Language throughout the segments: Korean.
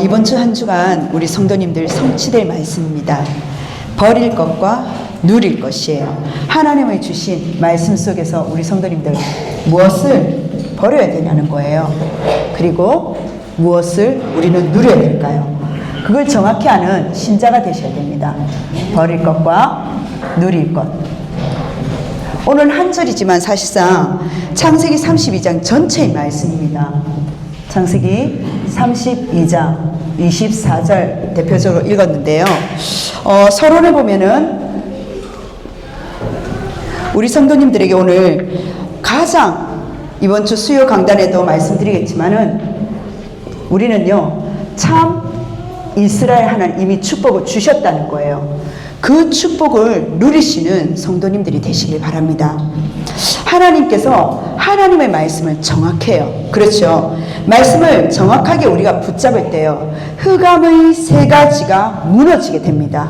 이번 주 한 주간 우리 성도님들 성취될 말씀입니다. 버릴 것과 누릴 것이에요. 하나님의 주신 말씀 속에서 우리 성도님들 무엇을 버려야 되냐는 거예요. 그리고 무엇을 우리는 누려야 될까요? 그걸 정확히 아는 신자가 되셔야 됩니다. 버릴 것과 누릴 것. 오늘 한 절이지만 사실상 창세기 32장 전체의 말씀입니다. 창세기 32장 24절 대표적으로 읽었는데요. 서론에 보면은 우리 성도님들에게 오늘 가장 이번 주 수요 강단에도 말씀드리겠지만은 우리는요 참 이스라엘 하나님 이미 축복을 주셨다는 거예요. 그 축복을 누리시는 성도님들이 되시길 바랍니다. 하나님께서 하나님의 말씀을 정확해요. 그렇죠. 말씀을 정확하게 우리가 붙잡을 때요 흑암의 세 가지가 무너지게 됩니다.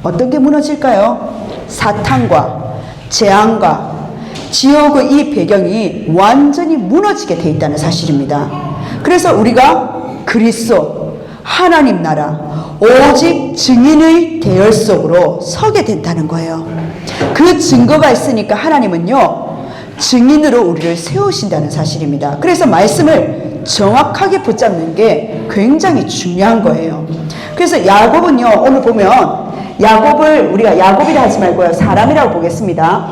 어떤 게 무너질까요? 사탄과 재앙과 지옥의 이 배경이 완전히 무너지게 돼 있다는 사실입니다. 그래서 우리가 그리스도 하나님 나라 오직 증인의 대열 속으로 서게 된다는 거예요. 그 증거가 있으니까 하나님은요 증인으로 우리를 세우신다는 사실입니다. 그래서 말씀을 정확하게 붙잡는 게 굉장히 중요한 거예요. 그래서 야곱은요 오늘 보면 야곱을 우리가 야곱이라 하지 말고요 사람이라고 보겠습니다.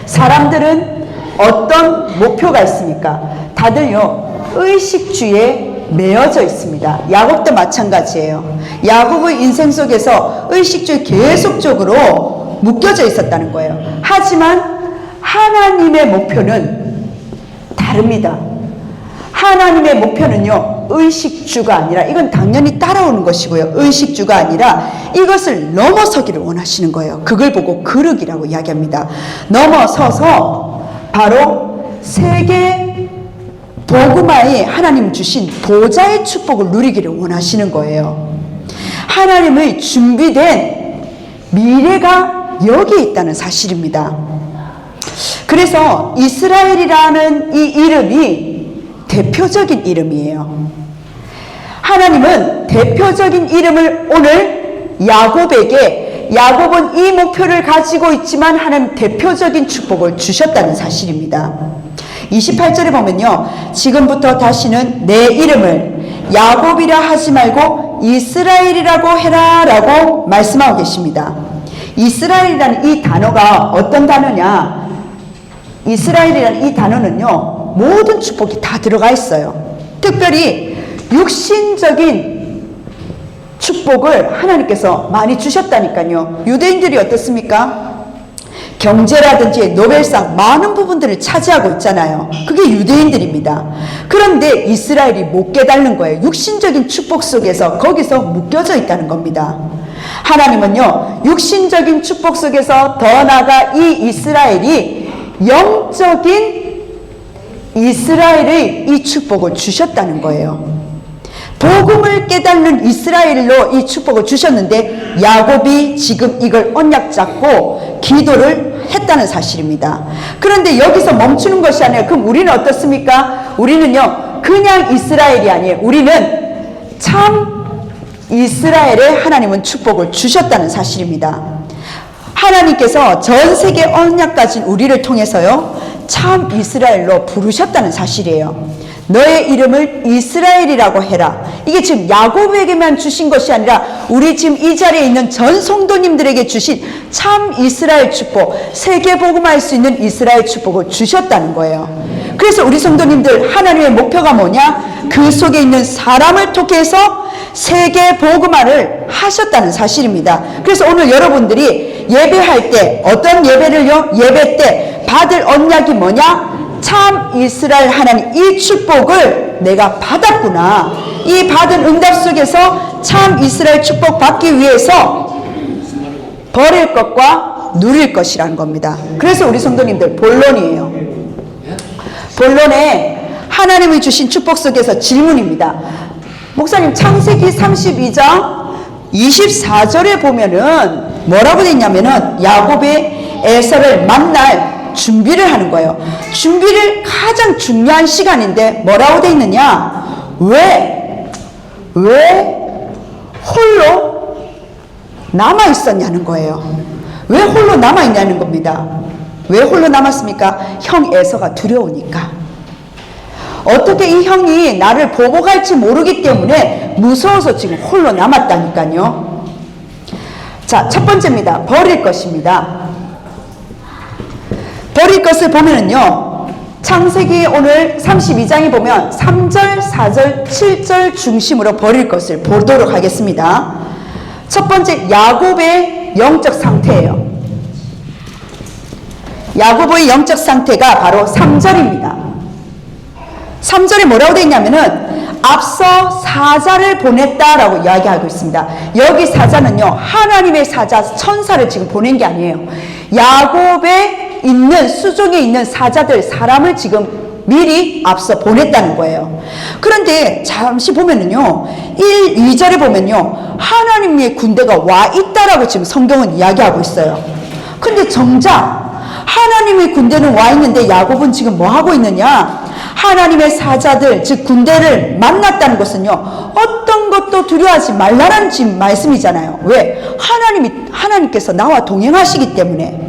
사람들은 어떤 목표가 있습니까? 다들요 의식주의에 매여져 있습니다. 야곱도 마찬가지예요. 야곱의 인생 속에서 의식주의 계속적으로 묶여져 있었다는 거예요. 하지만 하나님의 목표는 다릅니다. 하나님의 목표는요 의식주가 아니라 이건 당연히 따라오는 것이고요 의식주가 아니라 이것을 넘어서기를 원하시는 거예요. 그걸 보고 거룩이라고 이야기합니다. 넘어서서 바로 세계 복음화에 하나님 주신 보좌의 축복을 누리기를 원하시는 거예요. 하나님의 준비된 미래가 여기 있다는 사실입니다. 그래서 이스라엘이라는 이 이름이 대표적인 이름이에요. 하나님은 대표적인 이름을 오늘 야곱에게 야곱은 이 목표를 가지고 있지만 하나님 대표적인 축복을 주셨다는 사실입니다. 28절에 보면요 지금부터 다시는 내 이름을 야곱이라 하지 말고 이스라엘이라고 해라 라고 말씀하고 계십니다. 이스라엘이라는 이 단어가 어떤 단어냐, 이스라엘이라는 이 단어는요 모든 축복이 다 들어가 있어요. 특별히 육신적인 축복을 하나님께서 많이 주셨다니까요. 유대인들이 어떻습니까? 경제라든지 노벨상 많은 부분들을 차지하고 있잖아요. 그게 유대인들입니다. 그런데 이스라엘이 못 깨닫는 거예요. 육신적인 축복 속에서 거기서 묶여져 있다는 겁니다. 하나님은요 육신적인 축복 속에서 더 나아가 이 이스라엘이 영적인 이스라엘의 이 축복을 주셨다는 거예요. 복음을 깨닫는 이스라엘로 이 축복을 주셨는데 야곱이 지금 이걸 언약 잡고 기도를 했다는 사실입니다. 그런데 여기서 멈추는 것이 아니라 그럼 우리는 어떻습니까? 우리는요 그냥 이스라엘이 아니에요. 우리는 참 이스라엘에 하나님은 축복을 주셨다는 사실입니다. 하나님께서 전 세계 언약 가진 우리를 통해서요 참 이스라엘로 부르셨다는 사실이에요. 너의 이름을 이스라엘이라고 해라. 이게 지금 야곱에게만 주신 것이 아니라 우리 지금 이 자리에 있는 전 성도님들에게 주신 참 이스라엘 축복, 세계 복음할 수 있는 이스라엘 축복을 주셨다는 거예요. 그래서 우리 성도님들 하나님의 목표가 뭐냐? 그 속에 있는 사람을 통해서 세계 복음화를 하셨다는 사실입니다. 그래서 오늘 여러분들이 예배할 때 어떤 예배를요? 예배 때 받을 언약이 뭐냐? 참 이스라엘 하나님 이 축복을 내가 받았구나. 이 받은 응답 속에서 참 이스라엘 축복 받기 위해서 버릴 것과 누릴 것이라는 겁니다. 그래서 우리 성도님들 본론이에요. 본론에 하나님이 주신 축복 속에서 질문입니다. 목사님 창세기 32장 24절에 보면은 뭐라고 되어 있냐면은 야곱의 에서를 만날 준비를 하는 거예요. 준비를 가장 중요한 시간인데 뭐라고 돼 있느냐? 왜 홀로 남아 있었냐는 거예요. 왜 홀로 남아 있냐는 겁니다. 왜 홀로 남았습니까? 형 에서가 두려우니까. 어떻게 이 형이 나를 보고 갈지 모르기 때문에 무서워서 지금 홀로 남았다니까요. 자, 첫 번째입니다. 버릴 것입니다. 버릴 것을 보면은요, 창세기 오늘 32장에 보면 3절, 4절, 7절 중심으로 버릴 것을 보도록 하겠습니다. 첫 번째, 야곱의 영적 상태예요. 야곱의 영적 상태가 바로 3절입니다. 3절에 뭐라고 되어 있냐면은 앞서 사자를 보냈다라고 이야기하고 있습니다. 여기 사자는요, 하나님의 사자, 천사를 지금 보낸 게 아니에요. 야곱에 있는, 수종에 있는 사자들, 사람을 지금 미리 앞서 보냈다는 거예요. 그런데 잠시 보면은요, 1, 2절에 보면요, 하나님의 군대가 와 있다라고 지금 성경은 이야기하고 있어요. 근데 정작 하나님의 군대는 와 있는데 야곱은 지금 뭐 하고 있느냐? 하나님의 사자들, 즉 군대를 만났다는 것은요, 어떤 것도 두려워하지 말라는 지금 말씀이잖아요. 왜? 하나님께서 나와 동행하시기 때문에.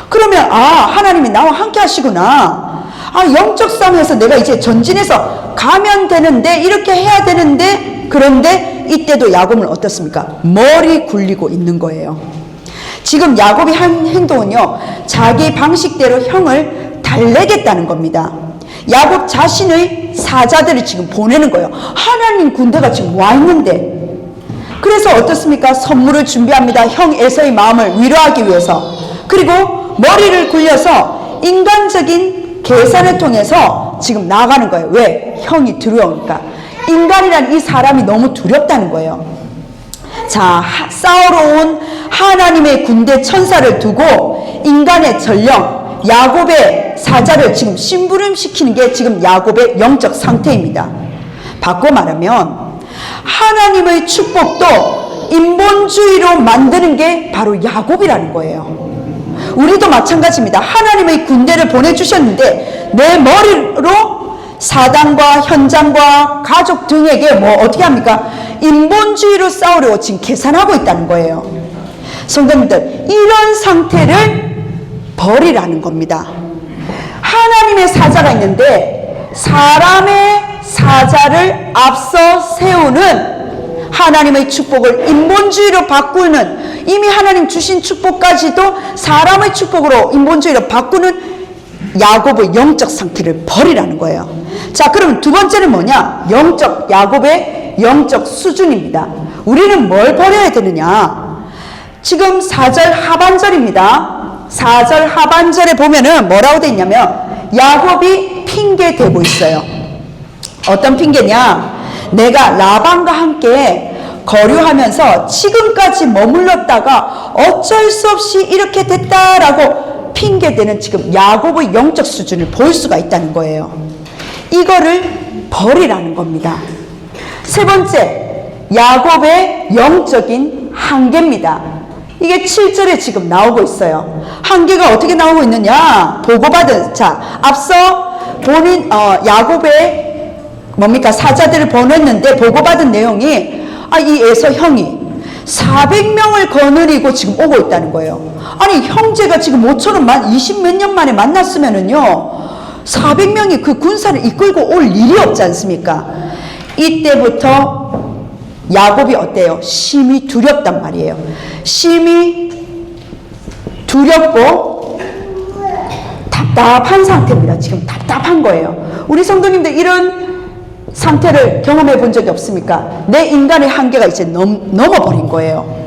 그러면 하나님이 나와 함께 하시구나. 영적 싸움에서 내가 이제 전진해서 가면 되는데, 이렇게 해야 되는데, 그런데 이때도 야곱은 어떻습니까? 머리 굴리고 있는 거예요. 지금 야곱이 한 행동은요, 자기 방식대로 형을 달래겠다는 겁니다. 야곱 자신의 사자들을 지금 보내는 거예요. 하나님 군대가 지금 와 있는데. 그래서 어떻습니까? 선물을 준비합니다. 형 에서의 마음을 위로하기 위해서. 그리고 머리를 굴려서 인간적인 계산을 통해서 지금 나아가는 거예요. 왜? 형이 두려우니까. 인간이란 이 사람이 너무 두렵다는 거예요. 자, 싸우러 온 하나님의 군대 천사를 두고 인간의 전령, 야곱의 사자를 지금 심부름시키는 게 지금 야곱의 영적 상태입니다. 바꿔 말하면 하나님의 축복도 인본주의로 만드는 게 바로 야곱이라는 거예요. 우리도 마찬가지입니다. 하나님의 군대를 보내주셨는데 내 머리로 사단과 현장과 가족 등에게 어떻게 합니까? 인본주의로 싸우려고 지금 계산하고 있다는 거예요. 성도님들, 이런 상태를 버리라는 겁니다. 하나님의 사자가 있는데 사람의 사자를 앞서 세우는 하나님의 축복을 인본주의로 바꾸는, 이미 하나님 주신 축복까지도 사람의 축복으로 인본주의로 바꾸는 야곱의 영적 상태를 버리라는 거예요. 자, 그럼 두 번째는 뭐냐? 야곱의 영적 수준입니다. 우리는 뭘 버려야 되느냐? 지금 4절 하반절입니다. 4절 하반절에 보면은 뭐라고 돼 있냐면 야곱이 핑계 대고 있어요. 어떤 핑계냐? 내가 라반과 함께 거류하면서 지금까지 머물렀다가 어쩔 수 없이 이렇게 됐다라고 핑계대는 지금 야곱의 영적 수준을 볼 수가 있다는 거예요. 이거를 버리라는 겁니다. 세 번째, 야곱의 영적인 한계입니다. 이게 7절에 지금 나오고 있어요. 한계가 어떻게 나오고 있느냐? 보고받은, 자, 앞서 본인, 야곱의 사자들을 보냈는데 보고받은 내용이, 이 에서 형이 400명을 거느리고 지금 오고 있다는 거예요. 아니, 형제가 지금 모처럼 20몇 년 만에 만났으면은요, 400명이 그 군사를 이끌고 올 일이 없지 않습니까? 이때부터 야곱이 어때요? 심히 두렵단 말이에요. 심히 두렵고 답답한 상태입니다. 지금 답답한 거예요. 우리 성도님들 이런 상태를 경험해 본 적이 없습니까? 내 인간의 한계가 이제 넘어버린 거예요.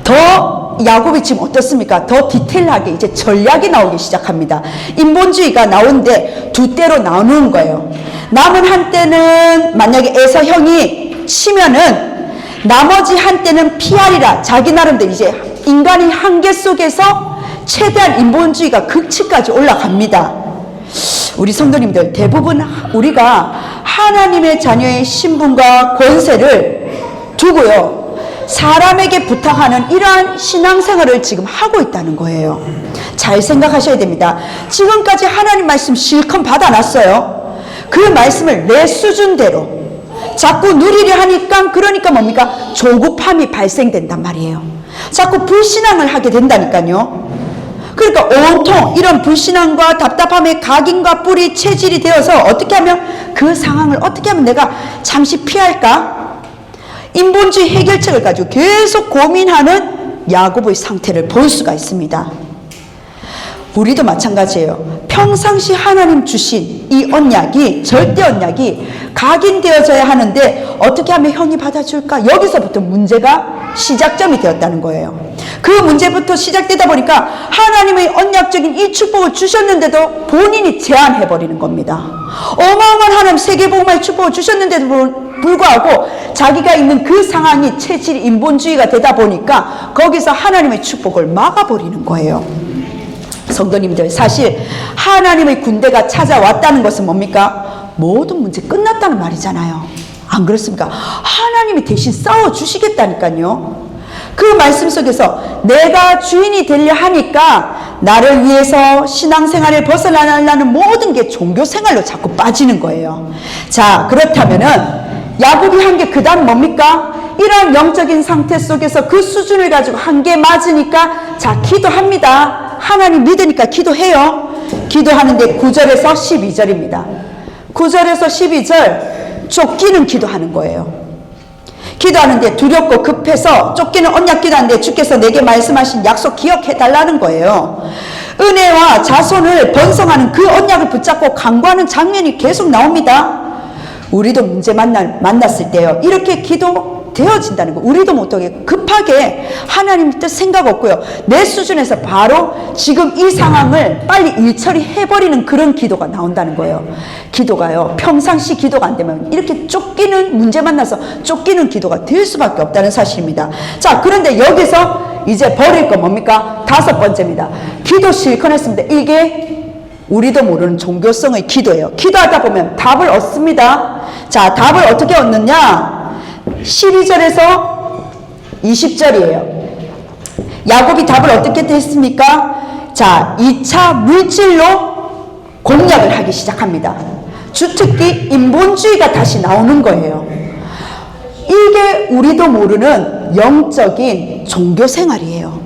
더 야곱이 지금 어떻습니까? 더 디테일하게 이제 전략이 나오기 시작합니다. 인본주의가 나오는데 두 때로 나누는 거예요. 남은 한때는 만약에 에서 형이 치면은 나머지 한때는 피하리라. 자기 나름대로 이제 인간의 한계 속에서 최대한 인본주의가 극치까지 올라갑니다. 우리 성도님들, 대부분 우리가 하나님의 자녀의 신분과 권세를 두고요, 사람에게 부탁하는 이러한 신앙생활을 지금 하고 있다는 거예요. 잘 생각하셔야 됩니다. 지금까지 하나님 말씀 실컷 받아놨어요. 그 말씀을 내 수준대로 자꾸 누리려 하니까 그러니까 뭡니까? 조급함이 발생된단 말이에요. 자꾸 불신앙을 하게 된다니까요. 그러니까 온통 이런 불신앙과 답답함의 각인과 뿌리 체질이 되어서 어떻게 하면 그 상황을 어떻게 하면 내가 잠시 피할까? 인본주의 해결책을 가지고 계속 고민하는 야곱의 상태를 볼 수가 있습니다. 우리도 마찬가지예요. 평상시 하나님 주신 이 언약이, 절대 언약이 각인되어져야 하는데 어떻게 하면 형이 받아줄까? 여기서부터 문제가 시작점이 되었다는 거예요. 그 문제부터 시작되다 보니까 하나님의 언약적인 이 축복을 주셨는데도 본인이 제한해버리는 겁니다. 어마어마한 하나님 세계복음화의 축복을 주셨는데도 불구하고 자기가 있는 그 상황이 체질 인본주의가 되다 보니까 거기서 하나님의 축복을 막아버리는 거예요. 성도님들, 사실 하나님의 군대가 찾아왔다는 것은 뭡니까? 모든 문제 끝났다는 말이잖아요. 안 그렇습니까? 하나님이 대신 싸워주시겠다니까요. 그 말씀 속에서 내가 주인이 되려 하니까 나를 위해서 신앙생활을 벗어나려는 모든 게 종교생활로 자꾸 빠지는 거예요. 자, 그렇다면은 야곱이 한 게 그 다음 뭡니까? 이런 영적인 상태 속에서 그 수준을 가지고 한 게 맞으니까 자, 기도합니다. 하나님 믿으니까 기도해요. 기도하는데 9절에서 12절입니다. 9절에서 12절 쫓기는 기도하는 거예요. 기도하는데 두렵고 급해서 쫓기는 언약 기도하는데 주께서 내게 말씀하신 약속 기억해달라는 거예요. 은혜와 자손을 번성하는 그 언약을 붙잡고 간구하는 장면이 계속 나옵니다. 우리도 문제 만났을 때요, 이렇게 기도되어진다는 거. 우리도 못하게 급하게 하나님 뜻 생각 없고요, 내 수준에서 바로 지금 이 상황을 빨리 일처리해버리는 그런 기도가 나온다는 거예요. 기도가요, 평상시 기도가 안 되면 이렇게 쫓기는, 문제 만나서 쫓기는 기도가 될 수밖에 없다는 사실입니다. 자, 그런데 여기서 이제 버릴 거 뭡니까? 5번째입니다. 기도 실컷 했습니다. 이게 우리도 모르는 종교성의 기도예요. 기도하다 보면 답을 얻습니다. 자, 답을 어떻게 얻느냐? 12절에서 20절이에요. 야곱이 답을 어떻게 했습니까? 자, 2차 물질로 공략을 하기 시작합니다. 주특기 인본주의가 다시 나오는 거예요. 이게 우리도 모르는 영적인 종교생활이에요.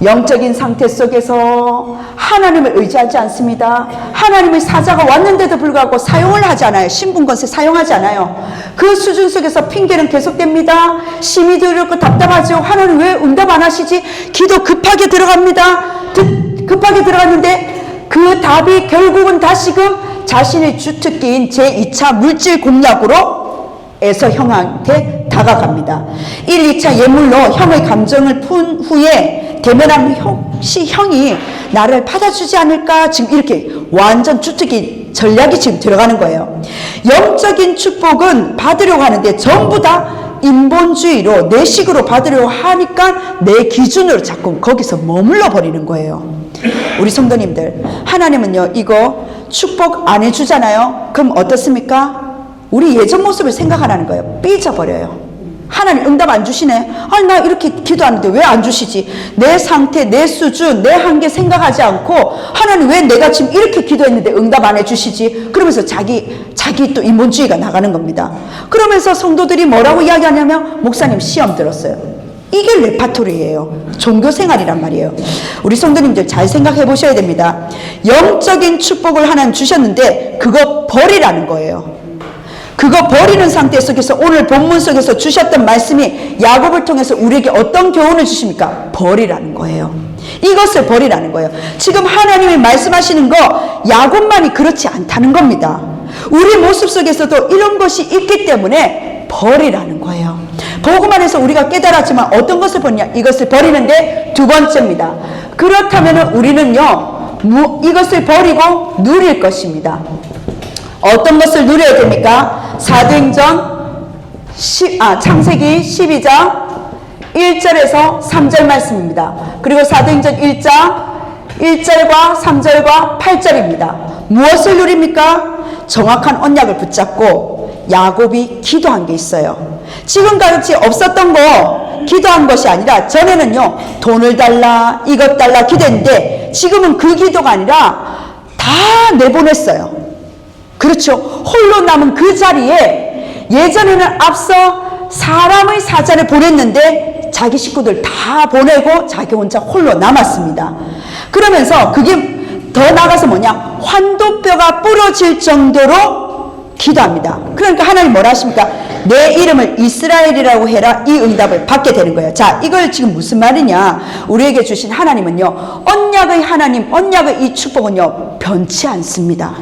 영적인 상태 속에서 하나님을 의지하지 않습니다. 하나님의 사자가 왔는데도 불구하고 사용을 하지 않아요. 신분권세 사용하지 않아요. 그 수준 속에서 핑계는 계속됩니다. 심히 두렵고 답답하죠. 하나님 왜 응답 안 하시지? 기도 급하게 들어갑니다. 급하게 들어갔는데 그 답이 결국은 다시금 자신의 주특기인 제2차 물질 공략으로 에서 형한테 다가갑니다. 1, 2차 예물로 형의 감정을 푼 후에 대면하면 혹시 형이 나를 받아주지 않을까? 지금 이렇게 완전 주특기 전략이 지금 들어가는 거예요. 영적인 축복은 받으려고 하는데 전부 다 인본주의로 내 식으로 받으려고 하니까 내 기준으로 자꾸 거기서 머물러 버리는 거예요. 우리 성도님들, 하나님은요, 이거 축복 안 해주잖아요. 그럼 어떻습니까? 우리 예전 모습을 생각하라는 거예요. 삐져버려요. 하나님 응답 안 주시네. 아니, 나 이렇게 기도하는데 왜 안 주시지? 내 상태, 내 수준, 내 한계 생각하지 않고 하나님 왜 내가 지금 이렇게 기도했는데 응답 안 해주시지? 그러면서 자기 또 인본주의가 나가는 겁니다. 그러면서 성도들이 뭐라고 이야기하냐면, 목사님 시험 들었어요. 이게 레파토리예요. 종교생활이란 말이에요. 우리 성도님들 잘 생각해 보셔야 됩니다. 영적인 축복을 하나님 주셨는데 그거 버리라는 거예요. 그거 버리는 상태 속에서 오늘 본문 속에서 주셨던 말씀이 야곱을 통해서 우리에게 어떤 교훈을 주십니까? 버리라는 거예요. 이것을 버리라는 거예요. 지금 하나님이 말씀하시는 거 야곱만이 그렇지 않다는 겁니다. 우리 모습 속에서도 이런 것이 있기 때문에 버리라는 거예요. 복음 안에서 우리가 깨달았지만 어떤 것을 버리냐? 이것을 버리는데 2번째입니다. 그렇다면 우리는요, 이것을 버리고 누릴 것입니다. 어떤 것을 누려야 됩니까? 사도행전 창세기 12장 1절에서 3절 말씀입니다. 그리고 사도행전 1장 1절과 3절과 8절입니다. 무엇을 누립니까? 정확한 언약을 붙잡고 야곱이 기도한 게 있어요. 지금까지 없었던 거 기도한 것이 아니라 전에는요 돈을 달라 이것 달라 기도했는데 지금은 그 기도가 아니라 다 내보냈어요. 그렇죠. 홀로 남은 그 자리에 예전에는 앞서 사람의 사자를 보냈는데 자기 식구들 다 보내고 자기 혼자 홀로 남았습니다. 그러면서 그게 더 나가서 뭐냐, 환도뼈가 부러질 정도로 기도합니다. 그러니까 하나님 뭐라 하십니까? 내 이름을 이스라엘이라고 해라. 이 응답을 받게 되는 거예요. 자, 이걸 지금 무슨 말이냐, 우리에게 주신 하나님은요 언약의 하나님, 언약의 이 축복은요 변치 않습니다.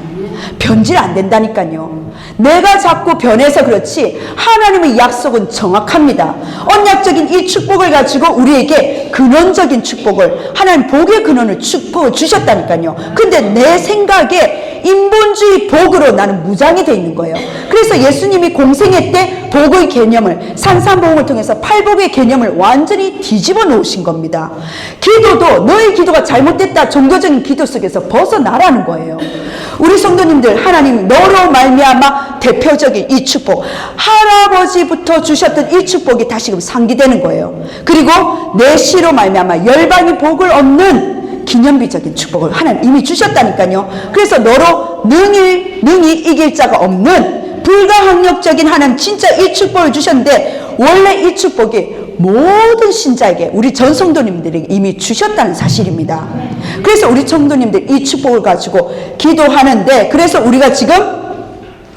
변질 안 된다니까요. 내가 자꾸 변해서 그렇지 하나님의 약속은 정확합니다. 언약적인 이 축복을 가지고 우리에게 근원적인 축복을, 하나님 복의 근원을 축복을 주셨다니까요. 근데 내 생각에 인본주의 복으로 나는 무장이 돼 있는 거예요. 그래서 예수님이 공생애 때 복의 개념을, 산산복음을 통해서 팔복의 개념을 완전히 뒤집어 놓으신 겁니다. 기도도 너의 기도가 잘못됐다 종교적인 기도 속에서 벗어나라는 거예요. 우리 성도님들, 하나님 너로 말미암아 대표적인 이 축복, 할아버지부터 주셨던 이 축복이 다시금 상기되는 거예요. 그리고 내 시로 말미암아 열방이 복을 얻는 기념비적인 축복을 하나님 이미 주셨다니까요. 그래서 너로 능히 이길 자가 없는 불가항력적인 하나님 진짜 이 축복을 주셨는데, 원래 이 축복이 모든 신자에게, 우리 전 성도님들에게 이미 주셨다는 사실입니다. 그래서 우리 성도님들 이 축복을 가지고 기도하는데, 그래서 우리가 지금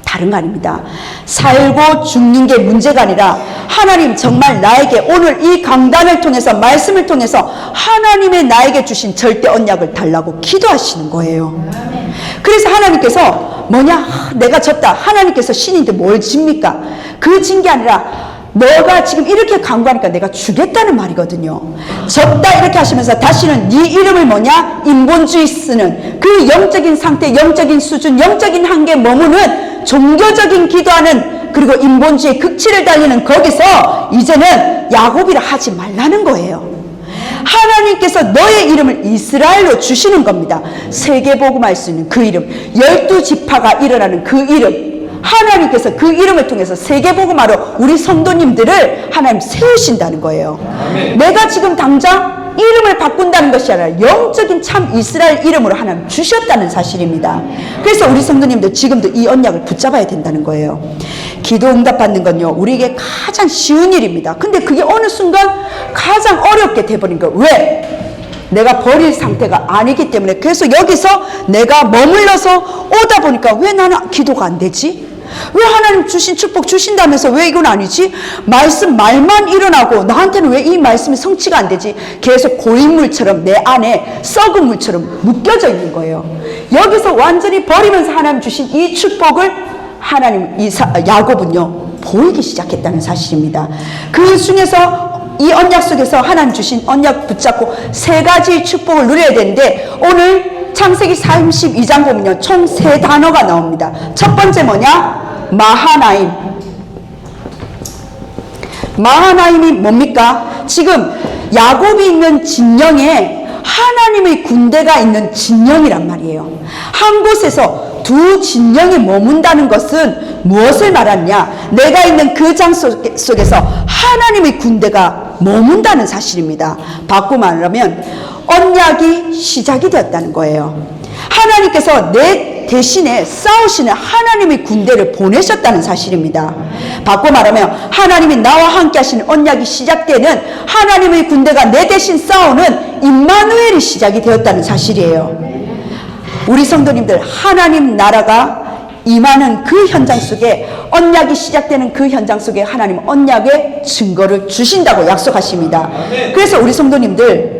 다른 거 아닙니다. 살고 죽는 게 문제가 아니라 하나님 정말 나에게 오늘 이 강단을 통해서, 말씀을 통해서 하나님의 나에게 주신 절대 언약을 달라고 기도하시는 거예요. 그래서 하나님께서 뭐냐, 내가 졌다, 하나님께서 신인데 뭘 집니까? 그 진 게 아니라 너가 지금 이렇게 강구하니까 내가 주겠다는 말이거든요. 졌다 이렇게 하시면서 다시는 네 이름을 뭐냐, 인본주의 쓰는 그 영적인 상태, 영적인 수준, 영적인 한계에 머무는 종교적인 기도하는, 그리고 인본주의 극치를 달리는 거기서 이제는 야곱이라 하지 말라는 거예요. 하나님께서 너의 이름을 이스라엘로 주시는 겁니다. 세계복음할 수 있는 그 이름, 12지파가 일어나는 그 이름, 하나님께서 그 이름을 통해서 세계복음하러 우리 성도님들을 하나님 세우신다는 거예요. 아멘. 내가 지금 당장 이름을 바꾼다는 것이 아니라 영적인 참 이스라엘 이름으로 하나님 주셨다는 사실입니다. 그래서 우리 성도님들 지금도 이 언약을 붙잡아야 된다는 거예요. 기도 응답받는 건요 우리에게 가장 쉬운 일입니다. 근데 그게 어느 순간 가장 어렵게 돼버린 거예요. 왜? 내가 버릴 상태가 아니기 때문에. 그래서 여기서 내가 머물러서 오다 보니까 왜 나는 기도가 안 되지? 왜 하나님 주신 축복 주신다면서 왜 이건 아니지? 말만 일어나고 나한테는 왜 이 말씀이 성취가 안 되지? 계속 고인물처럼 내 안에 썩은 물처럼 묶여져 있는 거예요. 여기서 완전히 버리면서 하나님 주신 이 축복을 하나님 야곱은요 보이기 시작했다는 사실입니다. 그 중에서 이 언약 속에서 하나님 주신 언약 붙잡고 세 가지 축복을 누려야 되는데, 오늘 창세기 32장 보면요 총 세 단어가 나옵니다. 첫 번째 뭐냐? 마하나임. 마하나임이 뭡니까? 지금 야곱이 있는 진영에 하나님의 군대가 있는 진영이란 말이에요. 한 곳에서 두 진영이 머문다는 것은 무엇을 말하느냐? 내가 있는 그 장 속에서 하나님의 군대가 머문다는 사실입니다. 바꾸어 말하면 언약이 시작이 되었다는 거예요. 하나님께서 내 대신에 싸우시는 하나님의 군대를 보내셨다는 사실입니다. 바꿔 말하면 하나님이 나와 함께 하시는 언약이 시작되는, 하나님의 군대가 내 대신 싸우는 임마누엘이 시작이 되었다는 사실이에요. 우리 성도님들, 하나님 나라가 임하는 그 현장 속에, 언약이 시작되는 그 현장 속에 하나님 언약의 증거를 주신다고 약속하십니다. 그래서 우리 성도님들,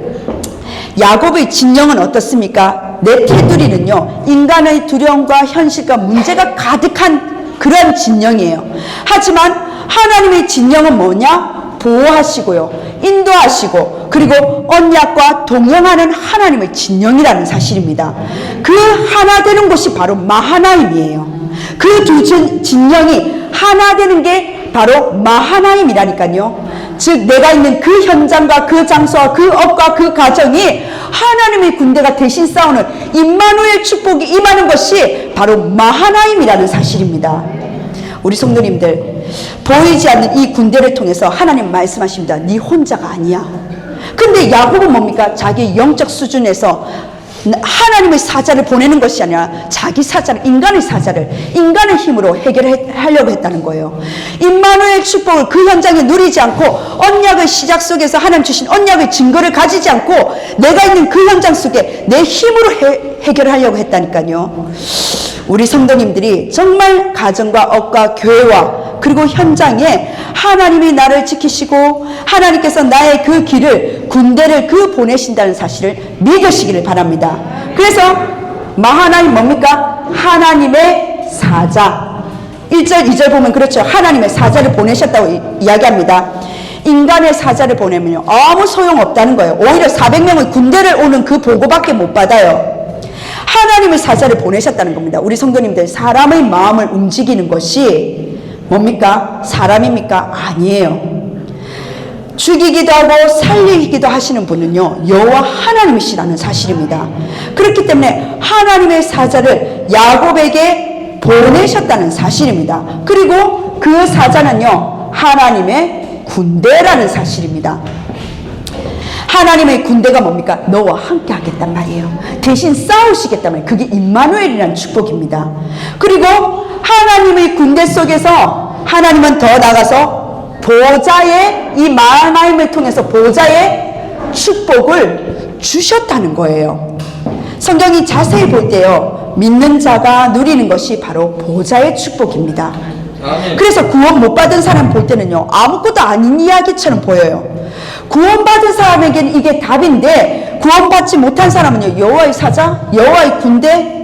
야곱의 진영은 어떻습니까? 내 테두리는요 인간의 두려움과 현실과 문제가 가득한 그런 진영이에요. 하지만 하나님의 진영은 뭐냐? 보호하시고요, 인도하시고, 그리고 언약과 동행하는 하나님의 진영이라는 사실입니다. 그 하나 되는 곳이 바로 마하나임이에요. 그 두 진영이 하나 되는 게 바로 마하나임이라니까요. 즉 내가 있는 그 현장과 그 장소와 그 업과 그 가정이 하나님의 군대가 대신 싸우는 임마누엘 축복이 임하는 것이 바로 마하나임이라는 사실입니다. 우리 성도님들, 보이지 않는 이 군대를 통해서 하나님 말씀하십니다. 네 혼자가 아니야. 근데 야곱은 뭡니까? 자기 영적 수준에서 하나님의 사자를 보내는 것이 아니라 자기 사자를, 인간의 사자를 인간의 힘으로 해결하려고 했다는 거예요. 임마누엘 축복을 그 현장에 누리지 않고 언약의 시작 속에서 하나님 주신 언약의 증거를 가지지 않고 내가 있는 그 현장 속에 내 힘으로 해결하려고 했다니까요. 우리 성도님들이 정말 가정과 업과 교회와 그리고 현장에 하나님이 나를 지키시고 하나님께서 나의 그 길을, 군대를 그 보내신다는 사실을 믿으시기를 바랍니다. 그래서 마하나임 뭡니까? 하나님의 사자. 1절 2절 보면 그렇죠. 하나님의 사자를 보내셨다고 이야기합니다. 인간의 사자를 보내면요 아무 소용없다는 거예요. 오히려 400명의 군대를 오는 그 보고밖에 못 받아요. 하나님의 사자를 보내셨다는 겁니다. 우리 성도님들, 사람의 마음을 움직이는 것이 뭡니까? 사람입니까? 아니에요. 죽이기도 하고 살리기도 하시는 분은요 여호와 하나님이시라는 사실입니다. 그렇기 때문에 하나님의 사자를 야곱에게 보내셨다는 사실입니다. 그리고 그 사자는요 하나님의 군대라는 사실입니다. 하나님의 군대가 뭡니까? 너와 함께 하겠단 말이에요. 대신 싸우시겠단 말이에요. 그게 임마누엘이라는 축복입니다. 그리고 하나님의 군대 속에서 하나님은 더 나가서 보좌의, 이 마하나임을 통해서 보좌의 축복을 주셨다는 거예요. 성경이 자세히 볼 때요 믿는 자가 누리는 것이 바로 보좌의 축복입니다. 그래서 구원 못 받은 사람 볼 때는요 아무것도 아닌 이야기처럼 보여요. 구원받은 사람에게는 이게 답인데 구원받지 못한 사람은요 여호와의 사자, 여호와의 군대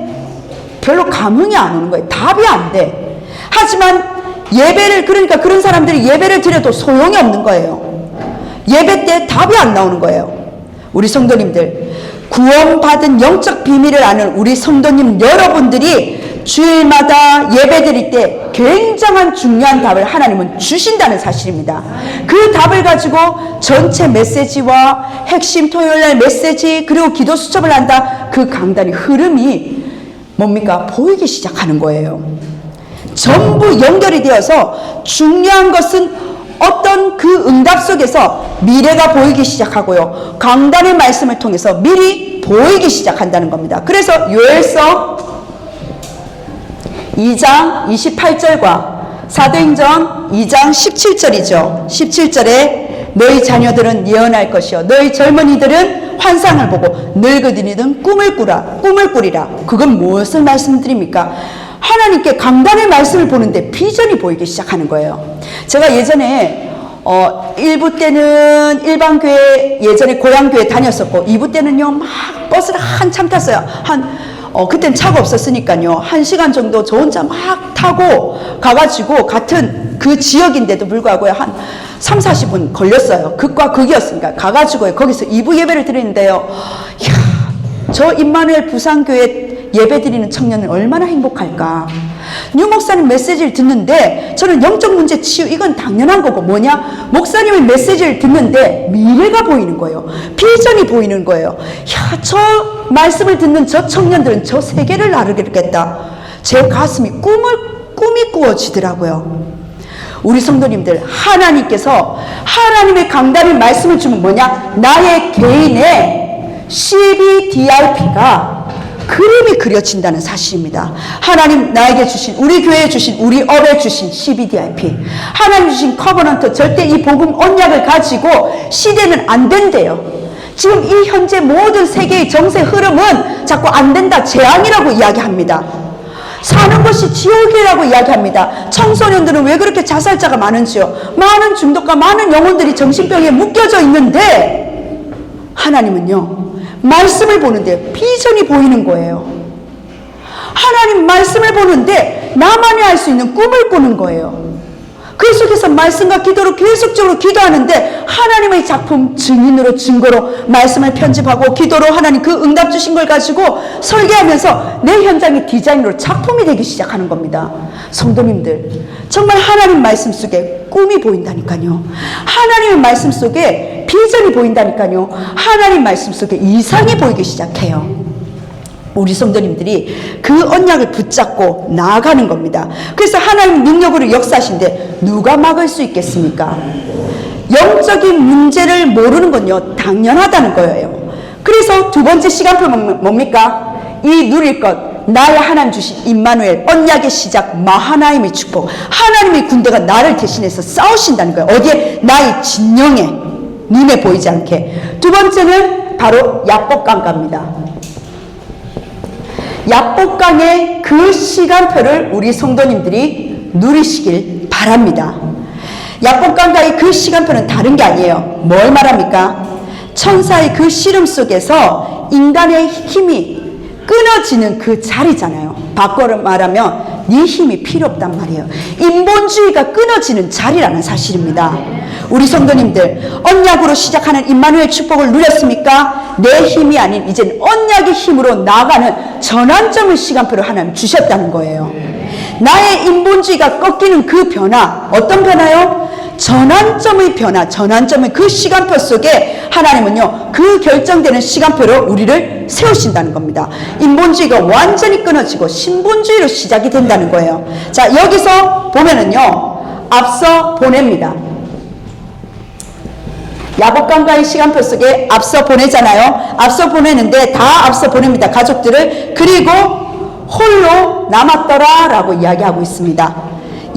별로 감흥이 안 오는 거예요. 답이 안 돼. 하지만 예배를, 그러니까 그런 사람들이 예배를 드려도 소용이 없는 거예요. 예배 때 답이 안 나오는 거예요. 우리 성도님들, 구원받은 영적 비밀을 아는 우리 성도님 여러분들이 주일마다 예배 드릴 때 굉장한 중요한 답을 하나님은 주신다는 사실입니다. 그 답을 가지고 전체 메시지와 핵심 토요일날 메시지 그리고 기도 수첩을 한다, 그 강단의 흐름이 뭡니까? 보이기 시작하는 거예요. 전부 연결이 되어서 중요한 것은 어떤 그 응답 속에서 미래가 보이기 시작하고요 강단의 말씀을 통해서 미리 보이기 시작한다는 겁니다. 그래서 요엘서 2장 28절과 사도행전 2장 17절이죠. 17절에 너희 자녀들은 예언할 것이요 너희 젊은이들은 환상을 보고 늙은이들은 꿈을 꾸리라. 그건 무엇을 말씀드립니까? 하나님께 강단의 말씀을 보는데 비전이 보이기 시작하는 거예요. 제가 예전에 1부 때는 일반교회, 예전에 고향교회 다녔었고 2부 때는요 막 버스를 한참 탔어요. 그땐 차가 없었으니까요 1시간 정도 저 혼자 막 타고 가가지고 같은 그 지역인데도 불구하고 한 3, 40분 걸렸어요. 극과 극이었으니까 가가지고 거기서 2부 예배를 드리는데요 이야, 저 임마누엘 부산교회 예배 드리는 청년은 얼마나 행복할까. 뉴 목사님 메시지를 듣는데 저는 영적 문제 치유, 이건 당연한 거고, 뭐냐, 목사님의 메시지를 듣는데 미래가 보이는 거예요. 비전이 보이는 거예요. 야, 저 말씀을 듣는 저 청년들은 저 세계를 나르겠다. 제 가슴이 꿈이 꾸어지더라고요. 우리 성도님들, 하나님께서 하나님의 강단의 말씀을 주면 뭐냐, 나의 개인의 CBDIP가 그림이 그려진다는 사실입니다. 하나님 나에게 주신, 우리 교회에 주신, 우리 업에 주신 CBDIP, 하나님 주신 커버넌트, 절대 이 복음 언약을 가지고 시대는 안 된대요. 지금 이 현재 모든 세계의 정세 흐름은 자꾸 안 된다, 재앙이라고 이야기합니다. 사는 것이 지옥이라고 이야기합니다. 청소년들은 왜 그렇게 자살자가 많은지요? 많은 중독과 많은 영혼들이 정신병에 묶여져 있는데 하나님은요 말씀을 보는데 비전이 보이는 거예요. 하나님 말씀을 보는데 나만이 알 수 있는 꿈을 꾸는 거예요. 그 속에서 말씀과 기도로 계속적으로 기도하는데 하나님의 작품, 증인으로 증거로 말씀을 편집하고 기도로 하나님 그 응답 주신 걸 가지고 설계하면서 내 현장의 디자인으로 작품이 되기 시작하는 겁니다. 성도님들, 정말 하나님 말씀 속에 꿈이 보인다니까요. 하나님의 말씀 속에 비전이 보인다니까요. 하나님 말씀 속에 이상이 보이기 시작해요. 우리 성도님들이 그 언약을 붙잡고 나아가는 겁니다. 그래서 하나님 능력으로 역사하신데 누가 막을 수 있겠습니까? 영적인 문제를 모르는 건요, 당연하다는 거예요. 그래서 두 번째 시간표는 뭡니까? 이 누릴 것, 나의 하나님 주신 임마누엘, 언약의 시작, 마하나임의 축복. 하나님의 군대가 나를 대신해서 싸우신다는 거예요. 어디에? 나의 진영에, 눈에 보이지 않게. 두 번째는 바로 야복강가입니다. 야복강의 그 시간표를 우리 성도님들이 누리시길 바랍니다. 야복강가의 그 시간표는 다른 게 아니에요. 뭘 말합니까? 천사의 그 씨름 속에서 인간의 힘이 끊어지는 그 자리잖아요. 바꿔 말하면 네 힘이 필요 없단 말이에요. 인본주의가 끊어지는 자리라는 사실입니다. 우리 성도님들, 언약으로 시작하는 임마누엘 축복을 누렸습니까? 내 힘이 아닌 이제는 언약의 힘으로 나아가는 전환점을 시간표로 하나님 주셨다는 거예요. 나의 인본주의가 꺾이는 그 변화, 어떤 변화요? 전환점의 변화, 전환점의 그 시간표 속에 하나님은요, 그 결정되는 시간표로 우리를 세우신다는 겁니다. 인본주의가 완전히 끊어지고 신본주의로 시작이 된다는 거예요. 자, 여기서 보면은요, 앞서 보냅니다. 야복강가의 시간표 속에 앞서 보내잖아요. 앞서 보내는데 다 앞서 보냅니다. 가족들을. 그리고 홀로 남았더라 라고 이야기하고 있습니다.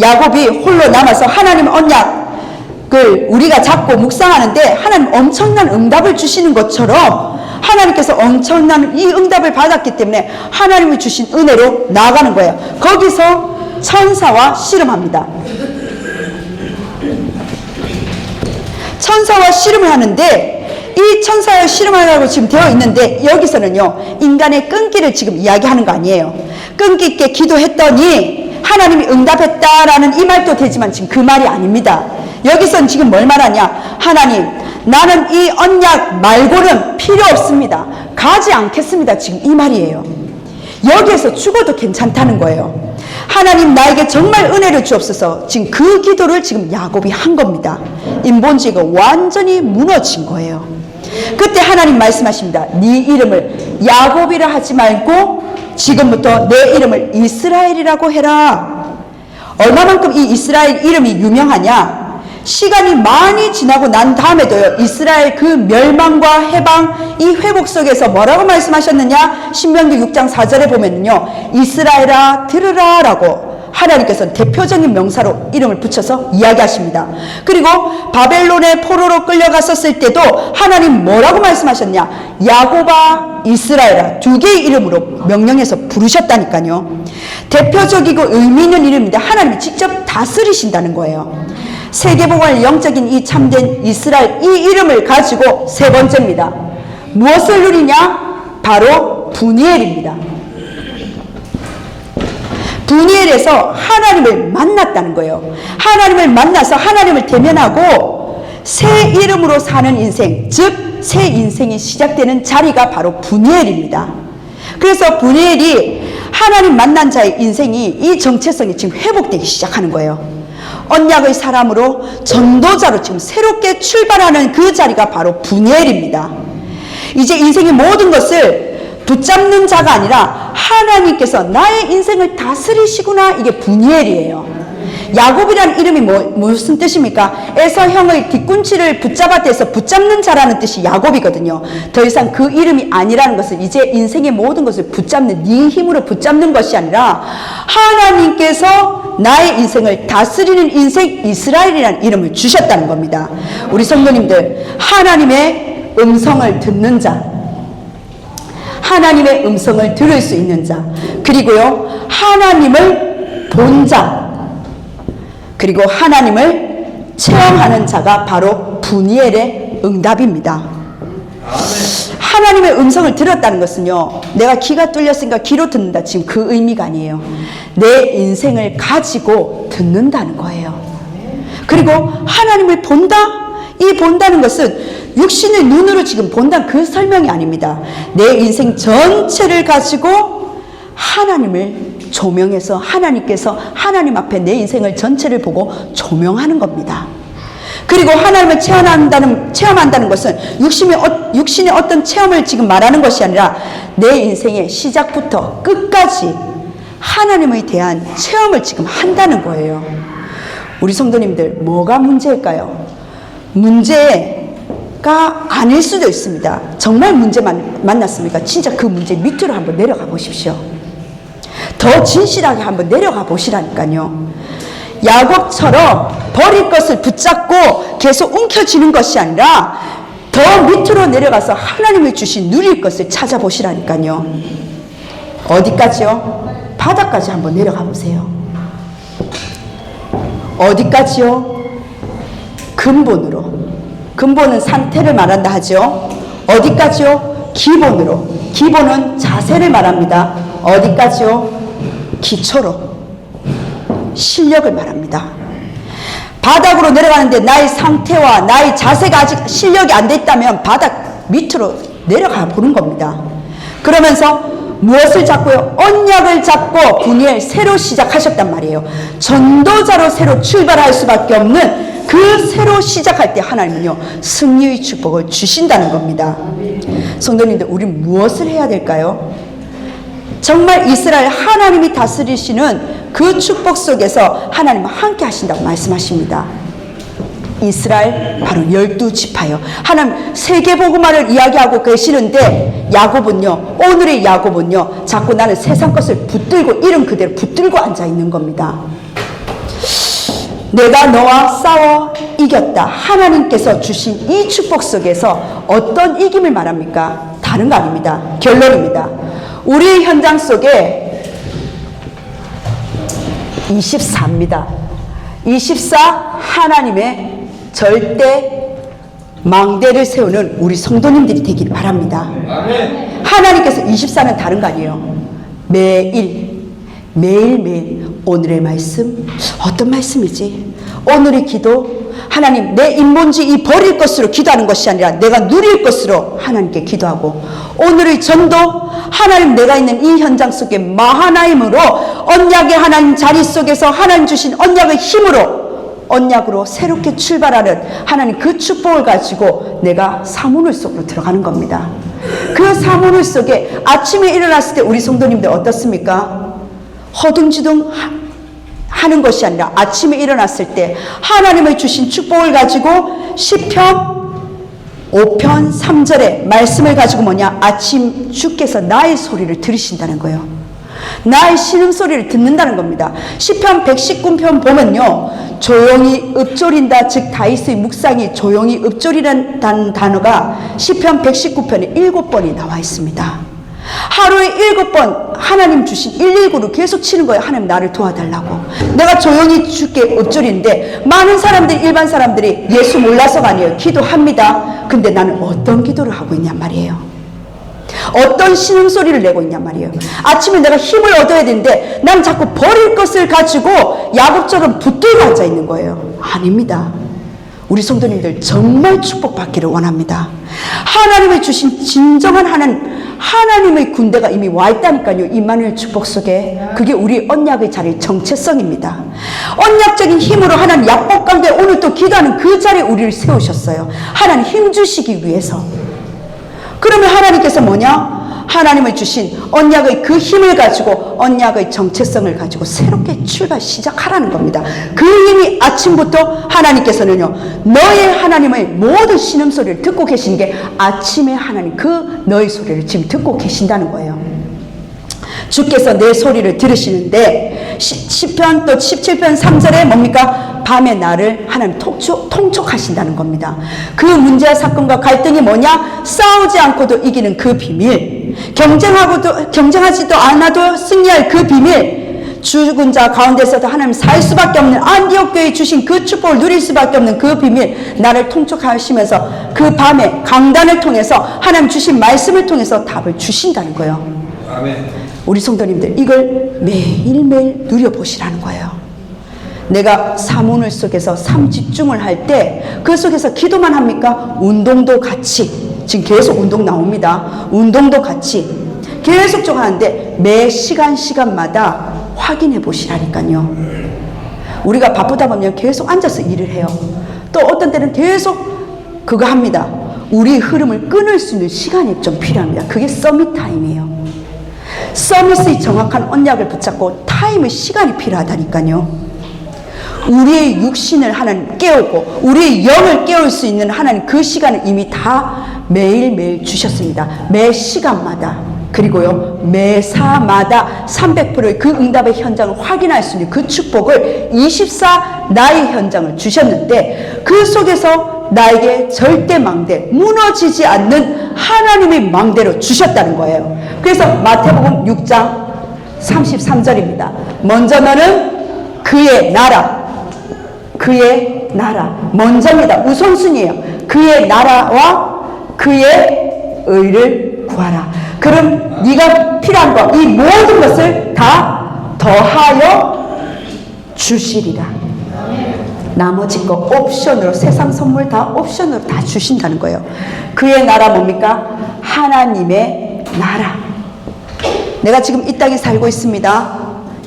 야곱이 홀로 남아서 하나님 언약을 우리가 잡고 묵상하는데 하나님 엄청난 응답을 주시는 것처럼 하나님께서 엄청난 이 응답을 받았기 때문에 하나님이 주신 은혜로 나아가는 거예요. 거기서 천사와 씨름합니다. 천사와 씨름을 하는데 이 천사와 씨름하라고 지금 되어 있는데 여기서는요, 인간의 끈기를 지금 이야기하는 거 아니에요. 끈기 있게 기도했더니 하나님이 응답했다라는 이 말도 되지만 지금 그 말이 아닙니다. 여기서는 지금 뭘 말하냐? 하나님, 나는 이 언약 말고는 필요 없습니다. 가지 않겠습니다. 지금 이 말이에요. 여기에서 죽어도 괜찮다는 거예요. 하나님, 나에게 정말 은혜를 주옵소서. 지금 그 기도를 지금 야곱이 한 겁니다. 인본주의가 완전히 무너진 거예요. 그때 하나님 말씀하십니다. 네 이름을 야곱이라 하지 말고 지금부터 내 이름을 이스라엘이라고 해라. 얼마만큼 이 이스라엘 이름이 유명하냐? 시간이 많이 지나고 난 다음에도요, 이스라엘 그 멸망과 해방, 이 회복 속에서 뭐라고 말씀하셨느냐? 신명기 6장 4절에 보면요, 이스라엘아 들으라 라고 하나님께서는 대표적인 명사로 이름을 붙여서 이야기하십니다. 그리고 바벨론의 포로로 끌려갔었을 때도 하나님 뭐라고 말씀하셨냐? 야곱아 이스라엘아, 두 개의 이름으로 명령해서 부르셨다니까요. 대표적이고 의미 있는 이름인데 하나님이 직접 다스리신다는 거예요. 세계복음의 영적인 이 참된 이스라엘, 이 이름을 가지고 세 번째입니다. 무엇을 누리냐? 바로 분이엘입니다. 분이엘에서 하나님을 만났다는 거예요. 하나님을 만나서 하나님을 대면하고 새 이름으로 사는 인생, 즉 새 인생이 시작되는 자리가 바로 분이엘입니다. 그래서 분이엘이 하나님 만난 자의 인생이, 이 정체성이 지금 회복되기 시작하는 거예요. 언약의 사람으로 전도자로 지금 새롭게 출발하는 그 자리가 바로 분이엘입니다. 이제 인생의 모든 것을 붙잡는 자가 아니라 하나님께서 나의 인생을 다스리시구나, 이게 분이엘이에요. 야곱이라는 이름이 무슨 뜻입니까? 에서 형의 뒤꿈치를 붙잡았대서 붙잡는 자라는 뜻이 야곱이거든요. 더 이상 그 이름이 아니라는 것은 이제 인생의 모든 것을 붙잡는, 네 힘으로 붙잡는 것이 아니라 하나님께서 나의 인생을 다스리는 인생, 이스라엘이라는 이름을 주셨다는 겁니다. 우리 성도님들, 하나님의 음성을 듣는 자, 하나님의 음성을 들을 수 있는 자, 그리고요, 하나님을 본 자, 그리고 하나님을 체험하는 자가 바로 분이엘의 응답입니다. 하나님의 음성을 들었다는 것은요, 내가 귀가 뚫렸으니까 귀로 듣는다, 지금 그 의미가 아니에요. 내 인생을 가지고 듣는다는 거예요. 그리고 하나님을 본다? 이 본다는 것은 육신의 눈으로 지금 본다는 그 설명이 아닙니다. 내 인생 전체를 가지고 하나님을 조명해서 하나님께서 하나님 앞에 내 인생을 전체를 보고 조명하는 겁니다. 그리고 하나님을 체험한다는 것은 육신의 어떤 체험을 지금 말하는 것이 아니라 내 인생의 시작부터 끝까지 하나님에 대한 체험을 지금 한다는 거예요. 우리 성도님들, 뭐가 문제일까요? 문제가 아닐 수도 있습니다. 정말 문제 만났습니까? 진짜 그 문제 밑으로 한번 내려가 보십시오. 더 진실하게 한번 내려가 보시라니까요. 야곱처럼 버릴 것을 붙잡고 계속 움켜쥐는 것이 아니라 더 밑으로 내려가서 하나님이 주신 누릴 것을 찾아보시라니까요. 어디까지요? 바닥까지 한번 내려가 보세요. 어디까지요? 근본으로. 근본은 상태를 말한다 하죠. 어디까지요? 기본으로. 기본은 자세를 말합니다. 어디까지요? 기초로. 실력을 말합니다. 바닥으로 내려가는데 나의 상태와 나의 자세가 아직 실력이 안 돼 있다면 바닥 밑으로 내려가 보는 겁니다. 그러면서 무엇을 잡고요? 언약을 잡고 분이엘 새로 시작하셨단 말이에요. 전도자로 새로 출발할 수밖에 없는 그 새로 시작할 때 하나님은요, 승리의 축복을 주신다는 겁니다. 성도님들, 우리 무엇을 해야 될까요? 정말 이스라엘 하나님이 다스리시는 그 축복 속에서 하나님은 함께 하신다고 말씀하십니다. 이스라엘 바로 12지파요. 하나님 세계복음화를 이야기하고 계시는데 야곱은요, 오늘의 야곱은요, 자꾸 나는 세상 것을 붙들고 이름 그대로 붙들고 앉아 있는 겁니다. 내가 너와 싸워 이겼다. 하나님께서 주신 이 축복 속에서 어떤 이김을 말합니까? 다른 거 아닙니다. 결론입니다. 우리의 현장 속에 24입니다. 24 하나님의 절대 망대를 세우는 우리 성도님들이 되기를 바랍니다. 아멘. 하나님께서 24는 다른 거 아니에요. 매일매일 오늘의 말씀, 어떤 말씀이지? 오늘의 기도, 하나님 내 인본지 이 버릴 것으로 기도하는 것이 아니라 내가 누릴 것으로 하나님께 기도하고, 오늘의 전도, 하나님 내가 있는 이 현장 속에 마하나임으로 언약의 하나님 자리 속에서 하나님 주신 언약의 힘으로 언약으로 새롭게 출발하는 하나님 그 축복을 가지고 내가 사문을 속으로 들어가는 겁니다. 그 사문을 속에 아침에 일어났을 때 우리 성도님들 어떻습니까? 허둥지둥 하는 것이 아니라 아침에 일어났을 때 하나님의 주신 축복을 가지고 시편 5편 3절의 말씀을 가지고 뭐냐? 아침 주께서 나의 소리를 들으신다는 거예요. 나의 신음소리를 듣는다는 겁니다. 시편 119편 보면요, 조용히 읊조린다, 즉 다윗의 묵상이 조용히 읊조리라는 단어가 시편 119편에 7번이 나와 있습니다. 하루에 7번 하나님 주신 119를 계속 치는 거예요. 하나님 나를 도와달라고. 내가 조용히 주께 읊조리는데 많은 사람들이, 일반 사람들이 예수 몰라서가 아니에요. 기도합니다. 근데 나는 어떤 기도를 하고 있냔 말이에요. 어떤 신음소리를 내고 있냔 말이에요. 아침에 내가 힘을 얻어야 되는데 난 자꾸 버릴 것을 가지고 야곱처럼 붙들고 앉아 있는 거예요. 아닙니다. 우리 성도님들 정말 축복받기를 원합니다. 하나님의 주신 진정한 하나님의 군대가 이미 와 있다니까요. 임마누엘 축복 속에. 그게 우리 언약의 자리의 정체성입니다. 언약적인 힘으로 하나님 약복 가운데 오늘 또 기도하는 그 자리에 우리를 세우셨어요. 하나님 힘 주시기 위해서. 그러면 하나님께서 뭐냐? 하나님을 주신 언약의 그 힘을 가지고 언약의 정체성을 가지고 새롭게 출발 시작하라는 겁니다. 그 힘이 아침부터 하나님께서는요, 너의 하나님의 모든 신음소리를 듣고 계신 게 아침에 하나님 그 너의 소리를 지금 듣고 계신다는 거예요. 주께서 내 소리를 들으시는데 시편 또 17편 3절에 뭡니까? 밤에 나를 하나님 통촉하신다는 겁니다. 그 문제와 사건과 갈등이 뭐냐? 싸우지 않고도 이기는 그 비밀, 경쟁하지도 않아도 승리할 그 비밀, 죽은 자 가운데서도 하나님 살 수밖에 없는 안디옥 교회에 주신 그 축복을 누릴 수밖에 없는 그 비밀, 나를 통촉하시면서 그 밤에 강단을 통해서 하나님 주신 말씀을 통해서 답을 주신다는 거예요. 아멘. 우리 성도님들 이걸 매일매일 누려보시라는 거예요. 내가 사문을 속에서 삶집중을 할 때 그 속에서 기도만 합니까? 운동도 같이, 지금 계속 운동 나옵니다. 운동도 같이 계속 하는데 매 시간마다 확인해 보시라니까요. 우리가 바쁘다 보면 계속 앉아서 일을 해요. 또 어떤 때는 계속 그거 합니다. 우리 흐름을 끊을 수 있는 시간이 좀 필요합니다. 그게 서밋 타임이에요. 서밋의 정확한 언약을 붙잡고 타임의 시간이 필요하다니까요. 우리의 육신을 하나님 깨우고 우리의 영을 깨울 수 있는 하나님 그 시간을 이미 다 매일매일 주셨습니다. 매 시간마다 그리고요 매사마다 300%의 그 응답의 현장을 확인할 수 있는 그 축복을 24 나의 현장을 주셨는데 그 속에서 나에게 절대 망대 무너지지 않는 하나님의 망대로 주셨다는 거예요. 그래서 마태복음 6장 33절입니다. 먼저 너는 그의 나라 먼저입니다. 우선순위예요. 그의 나라와 그의 의를 구하라. 그럼 네가 필요한 거 이 모든 것을 다 더하여 주시리라. 나머지 거 옵션으로 세상 선물 다 옵션으로 다 주신다는 거예요. 그의 나라 뭡니까? 하나님의 나라. 내가 지금 이 땅에 살고 있습니다.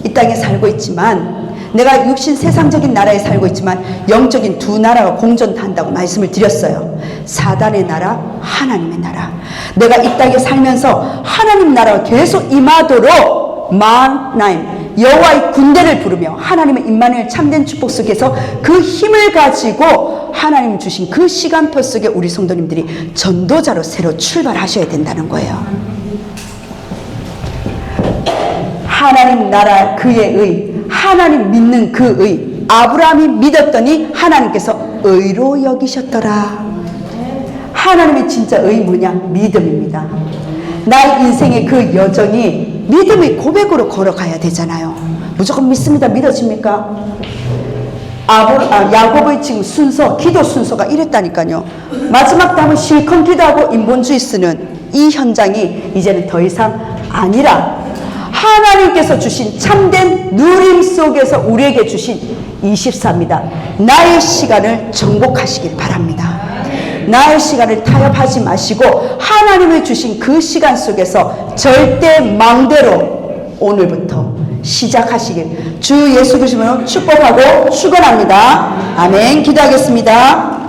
이 땅에 살고 있지만 내가 육신 세상적인 나라에 살고 있지만 영적인 두 나라가 공존한다고 말씀을 드렸어요. 사단의 나라, 하나님의 나라. 내가 이 땅에 살면서 하나님 나라가 계속 임하도록 만나임 여호와의 군대를 부르며 하나님의 임마누엘 참된 축복 속에서 그 힘을 가지고 하나님 주신 그 시간표 속에 우리 성도님들이 전도자로 새로 출발하셔야 된다는 거예요. 하나님 나라 그의 의 하나님 믿는 그 의 아브라함이 믿었더니 하나님께서 의로 여기셨더라. 하나님의 진짜 의 뭐냐? 믿음입니다. 나의 인생의 그 여정이 믿음의 고백으로 걸어가야 되잖아요. 무조건 믿습니다. 믿어집니까? 야곱의 지금 순서, 기도 순서가 이랬다니까요. 마지막 담은 실컷 기도하고 인본주의 쓰는 이 현장이 이제는 더 이상 아니라 하나님께서 주신 참된 누림 속에서 우리에게 주신 24입니다. 나의 시간을 정복하시길 바랍니다. 나의 시간을 타협하지 마시고 하나님이 주신 그 시간 속에서 절대 망대로 오늘부터 시작하시길 주 예수 그리스도로 축복하고 축원합니다. 아멘. 기도하겠습니다.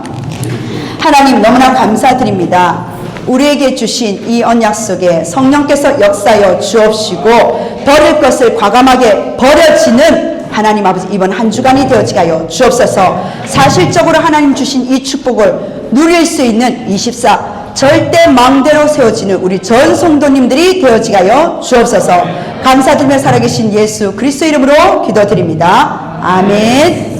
하나님 너무나 감사드립니다. 우리에게 주신 이 언약 속에 성령께서 역사하여 주옵시고 버릴 것을 과감하게 버려지는 하나님 아버지 이번 한 주간이 되어지게 하여 주옵소서. 사실적으로 하나님 주신 이 축복을 누릴 수 있는 24 절대 망대로 세워지는 우리 전 성도님들이 되어지게 하여 주옵소서. 감사드리며 살아계신 예수 그리스도 이름으로 기도드립니다. 아멘.